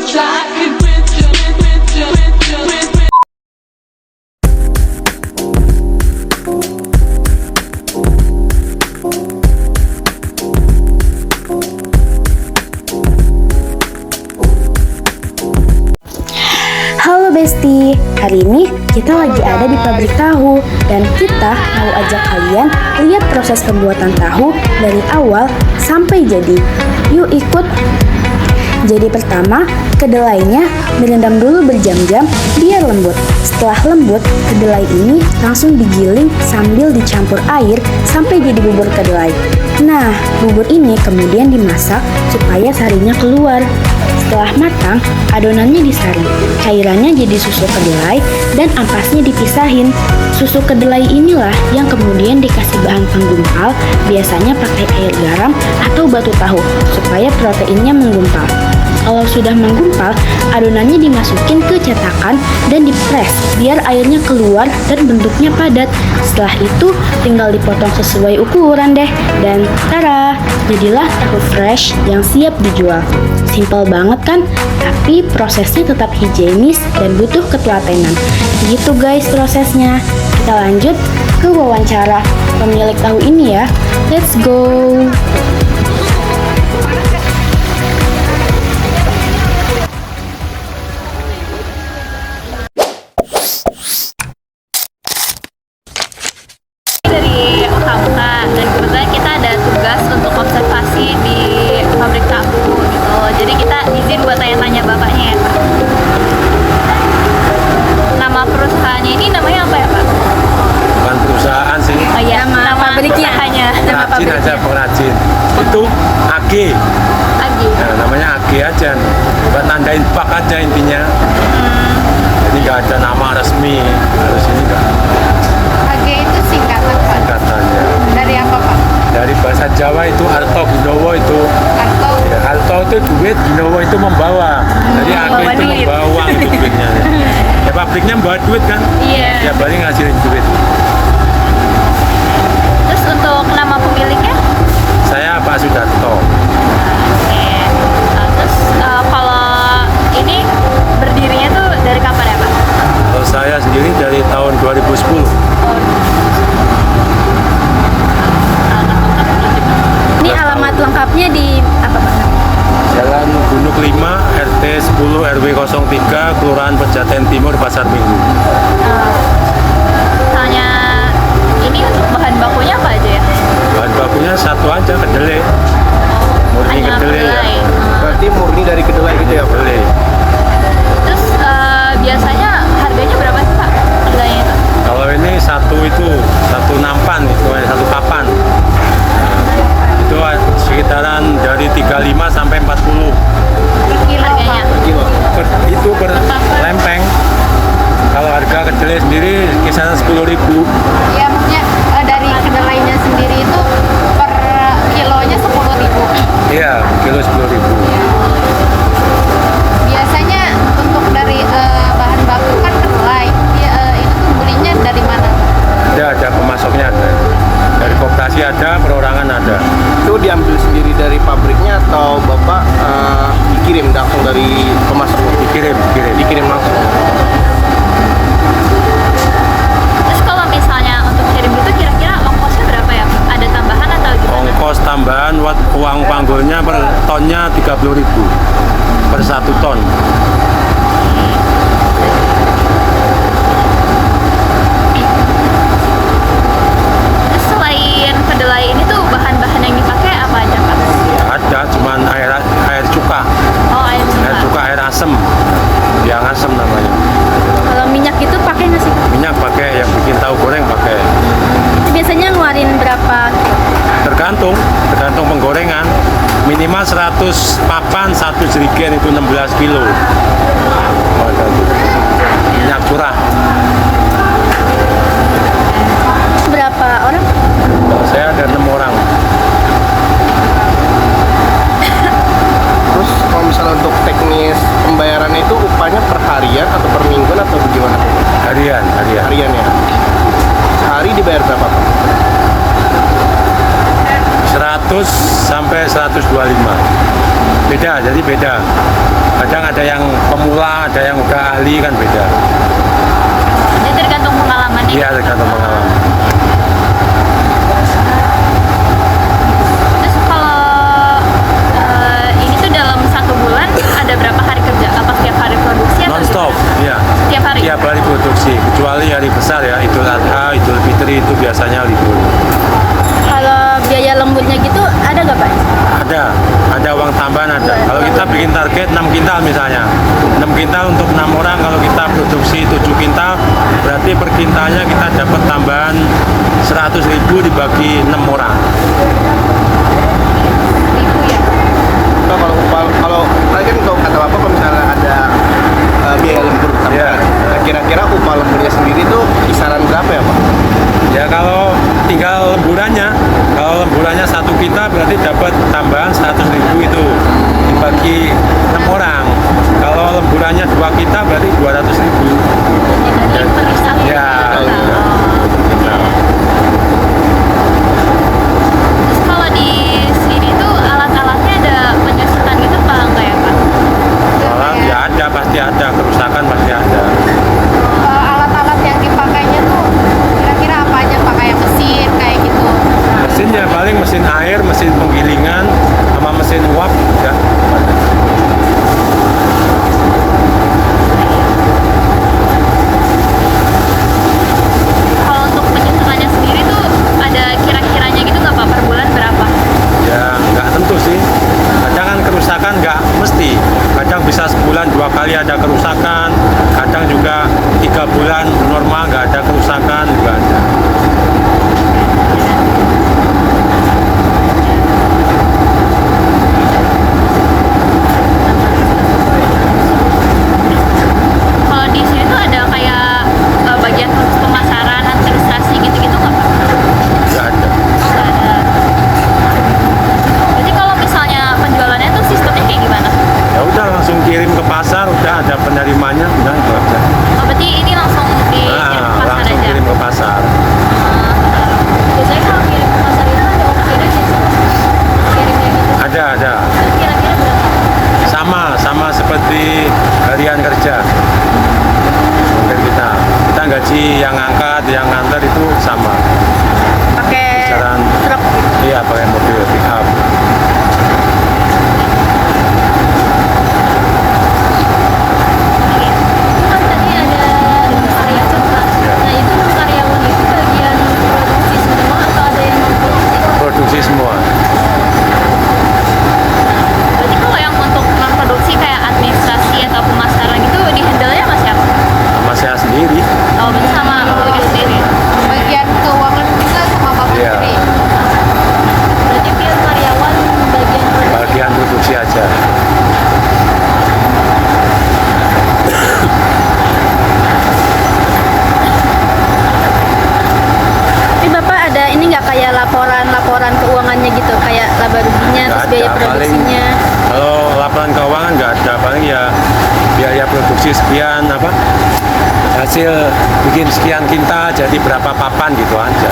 Halo Besti, hari ini kita lagi ada di pabrik tahu dan kita mau ajak kalian lihat proses pembuatan tahu dari awal sampai jadi. Yuk ikut! Jadi pertama, kedelainya direndam dulu berjam-jam biar lembut. Setelah lembut, kedelai ini langsung digiling sambil dicampur air sampai jadi bubur kedelai. Nah, bubur ini kemudian dimasak supaya sarinya keluar. Setelah matang, adonannya disaring. Cairannya jadi susu kedelai dan ampasnya dipisahin. Susu kedelai inilah yang kemudian dikasih bahan penggumpal, biasanya pakai air garam atau batu tahu supaya proteinnya menggumpal. Kalau sudah menggumpal, adonannya dimasukin ke cetakan dan dipres biar airnya keluar dan bentuknya padat. Setelah itu tinggal dipotong sesuai ukuran deh. Dan tara, jadilah tahu fresh yang siap dijual. Simple banget kan? Tapi prosesnya tetap higienis dan butuh ketelatenan. Gitu guys prosesnya. Kita lanjut ke wawancara pemilik tahu ini ya. Let's go! Dari Kamka dan kebetulan kita ada tugas untuk observasi di pabrik tahu gitu. Jadi kita izin buat tanya-tanya bapaknya ya Pak. Nama perusahaannya ini namanya apa ya Pak? Bukan perusahaan sih. Oh iya, nama pabriknya hanya nama Pengrajin pabriknya. aja, pengrajin. Itu AG. Agi. Nah, namanya AG aja. Buat nandain bak aja intinya. Jadi nggak ada nama resmi. Harus ini nggak AG itu singkatan Pak. katanya. Dari apa Pak? Dari bahasa Jawa itu Arto Ginowo itu. Atau Ya, Arto itu duit, Ginowo itu membawa. Jadi AG membawa itu duit. membawa uang itu duitnya. Ya pabriknya membawa duit kan. Iya. Ya paling ngasilin duit. Terus untuk nama pemiliknya? Saya Pak Sudarto. Oke. Terus kalau ini berdirinya tuh dari kapan ya Pak? Kalau saya sendiri dari tahun 2010. Ini alamat lengkapnya di apa Pak? Jalan Gunung 5, RT 10 RW 03, Kelurahan Pejaten Timur, Pasar Minggu. Misalnya ini untuk bahan bakunya apa aja ya? Bahan bakunya satu aja, kedelai. Murni Hanya kedelai ya. kedelai. Berarti murni dari kedelai gitu ya Pak? Kedelai. Terus biasanya harganya berapa sih Pak? Kedelainya itu? Kalau ini satu nampan, itu satu papan. Nah, itu sekitaran dari 35 sampai 40. per kilo Harganya? Pak. Itu per lempeng. Kalau harga kedelai sendiri kisaran 10.000. Ya maksudnya dari kedelainya sendiri itu per kilonya 10.000. Iya, kilo 10.000. Biasanya untuk dari bahan baku kan kedelai. Itu tuh belinya dari mana? Ada pemasoknya ada. Dari koperasi ada, perorangan ada. Itu diambil sendiri dari pabriknya atau Bapak dikirim langsung dari pemasoknya? Dikirim. Dikirim langsung. Terus kalau misalnya untuk kirim itu kira-kira ongkosnya berapa ya Pak? Ada tambahan atau gimana? Ongkos tambahan uang panggulnya per tonnya 30.000 per 1 ton. Terus selain kedelai ini tuh bahan-bahan yang dipakai apa aja Pak? Ada cuman air cuka, Oh air cuka. air asem, yang asem namanya. Kalau minyak itu pakai nggak sih? Minyak pakai, yang bikin tahu goreng pakai. Biasanya ngeluarin berapa? Tergantung penggorengan. Minimal 100 papan, 1 jerigen itu 16 kilo. Oh, ada tuh. Minyak curah. Berapa orang? Saya ada 6 orang. Terus kalau misalnya untuk teknis pembayaran itu upahnya per harian atau per mingguan atau bagaimana? Harian. Harian ya. Sehari dibayar berapa Pak? 100 sampai 125. Beda, jadi beda. Kadang ada yang pemula, ada yang udah ahli kan beda. Jadi tergantung pengalamannya. Iya, tergantung pengalaman. Terus kalau ini tuh dalam 1 bulan ada berapa hari kerja? Apa setiap hari produksi atau Non-stop, gimana? iya. Setiap hari? Tiap hari produksi, kecuali hari besar ya, Idul Adha, Idul Fitri itu biasanya libur. Kalau biaya lembutnya gitu ada nggak Pak? Ada uang tambahan ada. Kalau kita bikin target 6 kintal misalnya, 6 kintal untuk 6 orang, kalau kita produksi 7 kintal, berarti per kintalnya kita dapat tambahan 100.000 dibagi 6 orang. Nah, kalau tadi kan kalau kata Bapak kalau misalnya ada biaya lembur tambahan. Iya. Nah, kira-kira upah lemburnya sendiri itu kisaran berapa ya Pak? Ya kalau tinggal lemburannya, kalau lemburannya 1 kintal berarti dapat tambahan 100.000 itu dibagi 6 orang. Kalau lemburannya 2 kintal berarti 200.000. Jadi per satu Ya, kintal. Nah, Terus kalau di sini tuh alat-alatnya ada penyusutan gitu apa enggak ya Pak? soalnya ya ada, pasti ada, kerusakan pasti ada. Alat-alat yang dipakainya tuh kira-kira apa aja, pakai mesin kayak gitu. Mesinnya paling mesin air, mesin penggilingan, sama mesin uap ya. Kalau untuk penyusunannya sendiri tuh ada kira-kiranya gitu nggak Pak, per bulan berapa? Ya nggak tentu sih. Kadang kan kerusakan nggak mesti. Kadang bisa sebulan 2 kali ada kerusakan. Kadang juga 3 bulan normal nggak ada kerusakan juga ada. Kalau di sini tuh ada kayak bagian khusus pemasaran, administrasi gitu-gitu nggak Pak? Nggak ada. Nggak ada. Jadi kalau misalnya penjualannya tuh sistemnya kayak gimana? Ya udah langsung kirim ke pasar, udah ada penerimanya, udah itu aja. Oh, berarti ini langsung dikirim ke pasar Langsung aja? kirim ke pasar. Biasanya kalau kirim ke pasar itu ada ongkirnya sih? Kirimnya gitu. Ada. Kira-kira berapa? Sama seperti harian kerja. Mungkin kita gaji yang angkat, yang ngantar itu sama. Pakai Kisaran, truk gitu. iya pakai mobil pick up. Itu kan tadi ada 6 karyawan Pak. Ya. Nah itu 6 karyawan itu bagian produksi semua atau ada yang non-produksi? Produksi semua. Berarti kalau yang untuk non-produksi kayak administrasi atau pemasaran gitu di handle-nya sama siapa? Sama saya sendiri. Oh berarti sama Bapak sendiri? Bagian keuangan juga sama Bapak Iya. sendiri. Berarti biar karyawan bagian produksi? Bagian produksi aja. Tapi Bapak ada ini nggak kayak laporan keuangannya gitu, kayak laba ruginya, Nggak terus biaya ada, paling produksinya. kalau laporan keuangan nggak ada, paling ya biaya produksi sekian apa hasil bikin sekian kintal jadi berapa papan gitu aja.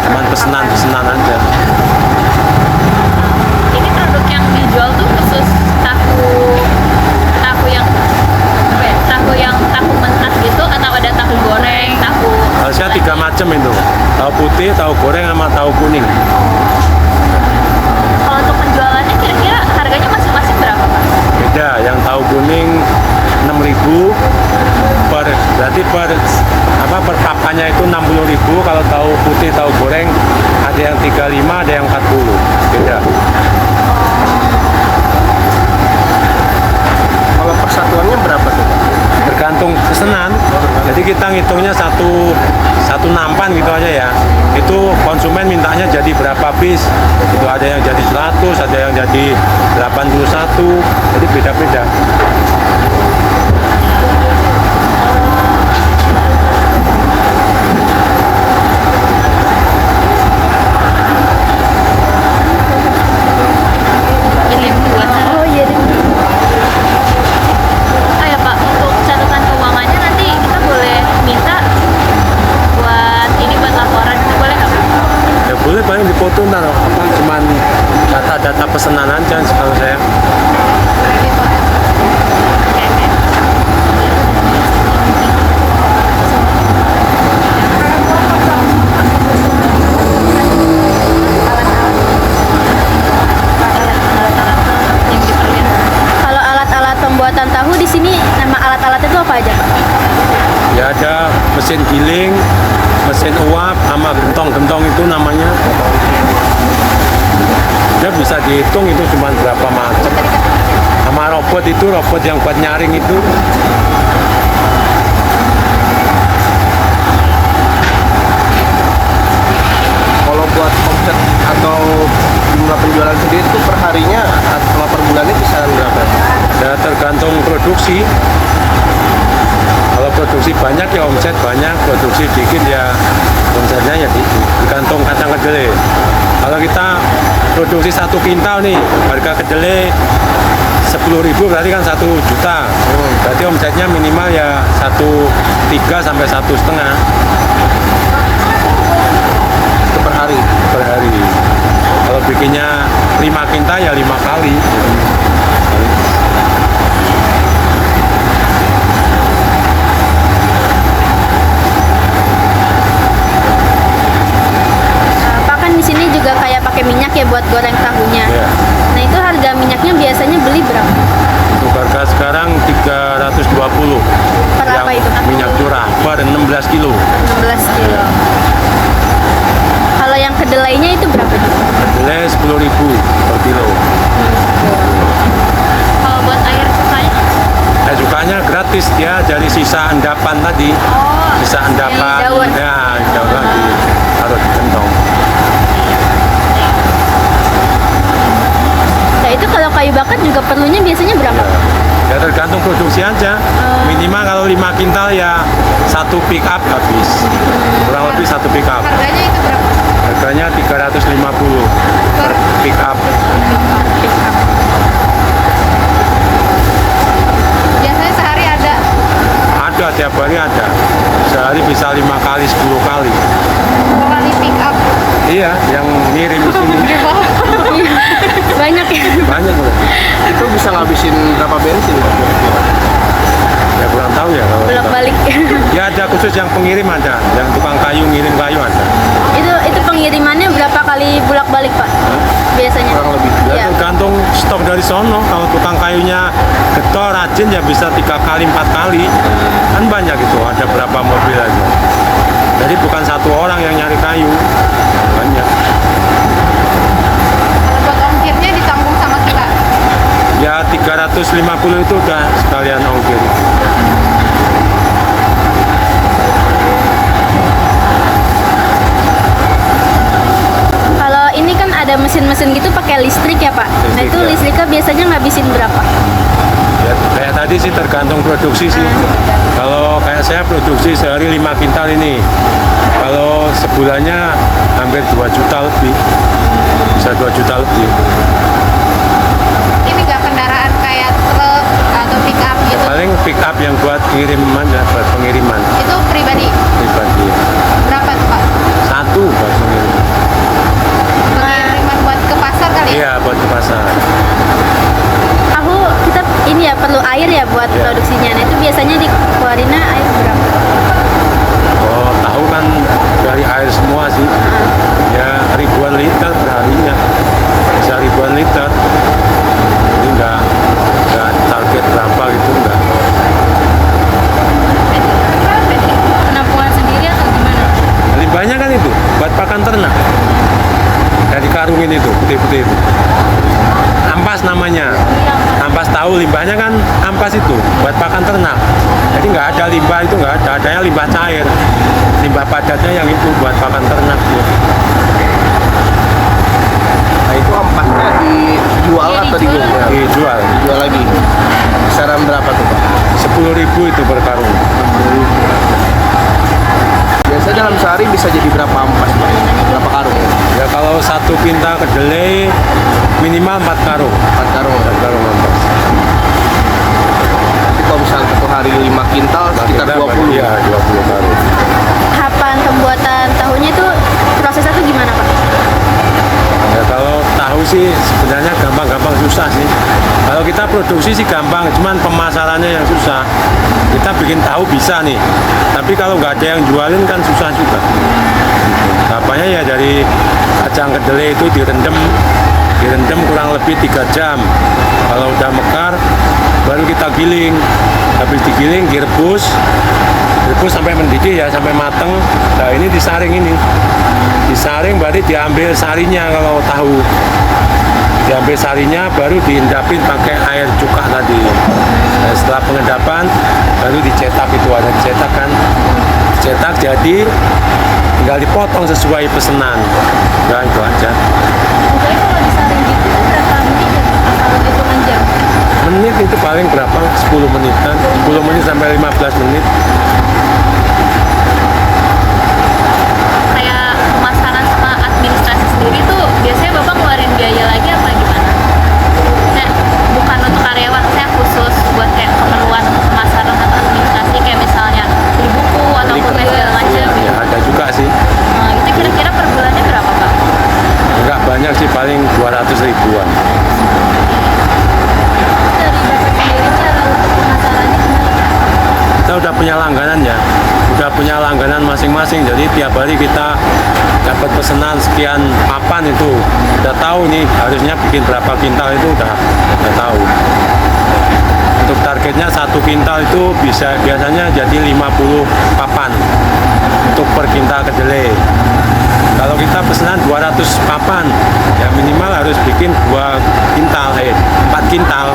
Cuman pesanan aja. Ini produk yang dijual tuh khusus tahu yang apa ya, tahu mentah gitu atau ada tahu goreng, tahu Harusnya 3 macam itu. Tahu putih, tahu goreng sama tahu kuning. kalau untuk penjualannya kira-kira harganya masing-masing berapa Pak? Beda, yang tahu kuning 6.000 berarti per papannya itu 60.000. Kalau tahu putih, tahu goreng ada yang 35, ada yang 40. Beda. Kalau persatuannya berapa tuh Pak? Tergantung pesanan. Jadi kita ngitungnya satu nampan gitu aja ya. Itu konsumen mintanya jadi berapa piece. Itu ada yang jadi 100, ada yang jadi 81. Jadi beda-beda. Kirim buat Oh iya. ya Pak, untuk catatan keuangannya nanti kita boleh minta buat laporan itu boleh nggak Pak? Ya boleh paling dipoto ntar cuman data-data pesanan aja kalau saya. mesin giling, mesin uap, sama gentong-gentong itu namanya. Ya bisa dihitung itu cuma berapa macam. Sama robot itu, robot yang buat nyaring itu. Kalau buat omset atau jumlah penjualan sendiri itu per harinya atau per bulannya kisaran berapa? Ya tergantung produksi. Kalau produksi banyak ya omset banyak, produksi dikit ya omsetnya ya tergantung kacang kedelai. Kalau kita produksi 1 kintal nih, harga kedelai 10.000 berarti kan 1 juta. Berarti omsetnya minimal ya 1,3 sampai 1,5 Per hari. per hari. Kalau bikinnya 5 kintal ya 5 kali. Pak kan di sini juga kayak pakai minyak ya buat goreng tahunya. Ya. Nah itu harga minyaknya biasanya beli berapa? Untuk harga sekarang 320. Per apa Yang itu? minyak curah per 16 kilo. 16 kilo. Kalau yang kedelainya itu berapa? Kedelai 10.000 per kilo. Kalau buat air cukanya? Cukanya gratis ya dari sisa endapan tadi. Oh, Sisa endapan. daun. Ya, daun lagi taruh di gentong. Nah itu kalau kayu bakar juga perlunya biasanya berapa? Ya tergantung produksi aja. Minimal kalau 5 kintal ya 1 pick up habis. Kurang lebih 1 pick up. Harganya itu berapa? Harganya 350 per pick up. Biasanya sehari ada Ada tiap hari ada. Sehari bisa 5 kali 10 kali. kali pick up. Iya, yang ngirim di sini Banyak ya. banyak loh. Itu bisa ngabisin berapa bensin? Ya kurang tahu ya kalau Bolak balik. ya ada khusus yang pengirim ada, yang tukang kayu ngirim kayu ada. itu pengirimannya berapa kali bolak balik Pak? Biasanya. Kurang lebih. Ya Iya. tergantung stok dari sono. Kalau tukang kayunya getol rajin ya bisa 3 kali 4 kali. Kan banyak itu, ada berapa mobil aja. Jadi bukan satu orang yang nyari kayu, banyak. Kalau buat ongkirnya ditanggung sama kita. Ya 350 itu udah sekalian ongkir. Kalau ini kan ada mesin-mesin gitu pakai listrik ya Pak. Nah Listrik, itu ya. listriknya biasanya ngabisin berapa? Ya, kayak tadi sih tergantung produksi sih. Kalau kayak saya produksi sehari 5 kintal ini. Kalau sebulannya hampir 2 juta lebih. Bisa 2 juta lebih. Ini nggak kendaraan kayak truk atau pick up gitu. Paling pick up yang buat pengiriman ya, buat pengiriman Itu pribadi. pribadi. Berapa tuh Pak? Satu buat pengiriman. Pengiriman buat ke pasar kali ya? Iya, buat ke pasar. Tahu kita ini ya perlu air ya buat Iya. produksinya. Nah itu biasanya dikeluarinnya air berapa? Oh, tahu kan dari air semua sih. Ya ribuan liter perharinya. Bisa ribuan liter. Ini enggak target berapa gitu enggak. Penampungan sendiri atau gimana? Limbahnya kan itu buat pakan ternak. Dari karungin itu, putih-putih itu. Ampas namanya. Ampas tahu limbahnya kan ampas itu buat pakan ternak. Jadi nggak ada limbah itu nggak ada, adanya limbah cair. Limbah padatnya yang itu buat pakan ternak. Nah itu ampasnya dijual atau digoreng? Dijual Dijual lagi. Kisaran berapa tuh Pak? 10.000 itu per karung. Biasanya dalam sehari bisa jadi berapa ampas Pak? Berapa karung? Ya kalau 1 kintal kedelai minimal 4 karung. 4 karung. 4 karung ampas. Nanti kalau misalnya satu hari 5 kintal sekitar 20. Iya, 20 karung. Tahapan pembuatan tahunya itu prosesnya tuh gimana Pak? Ya kalau tahu sih sebenarnya gampang-gampang susah sih. Kalau kita produksi sih gampang, cuman pemasarannya yang susah. Kita bikin tahu bisa nih, tapi kalau nggak ada yang jualin kan susah juga. Tahapannya ya dari kacang kedelai itu direndam kurang lebih 3 jam. Kalau udah mekar baru kita giling. Habis digiling direbus sampai mendidih ya, sampai mateng. Nah ini disaring, berarti diambil sarinya. Kalau tahu diambil sarinya baru diendapin pakai air cuka tadi. Nah, setelah pengendapan baru dicetak, itu ada dicetak kan, dicetak jadi tinggal dipotong sesuai pesanan. Nah itu aja. Pokoknya kalau disaring gitu itu berapa menit ya? Kalau hitungan jam? Menit itu paling berapa? 10 menitan, 10 menit sampai 15 menit. Kayak pemasaran sama administrasi sendiri tuh biasanya Bapak ngeluarin biaya lagi apa gimana? Nah, bukan untuk karyawan, saya khusus buat kayak keperluan pemasaran atau administrasi kayak misalnya beli buku ataupun kayak segala macam. Ya ada juga sih. Nah, itu kira-kira per bulannya berapa Pak? Enggak banyak sih, paling 200 ribuan. Dari Bapak sendiri cara untuk pemasarannya gimana? Kita udah punya langganannya, udah punya langganan masing-masing. Jadi tiap hari kita dapat pesanan sekian papan, itu udah tahu nih harusnya bikin berapa kintal, itu udah tahu. Untuk targetnya 1 kintal itu biasanya jadi 50 papan untuk per kintal kedelai. Kalau kita pesanan 200 papan, ya minimal harus bikin 4 kintal.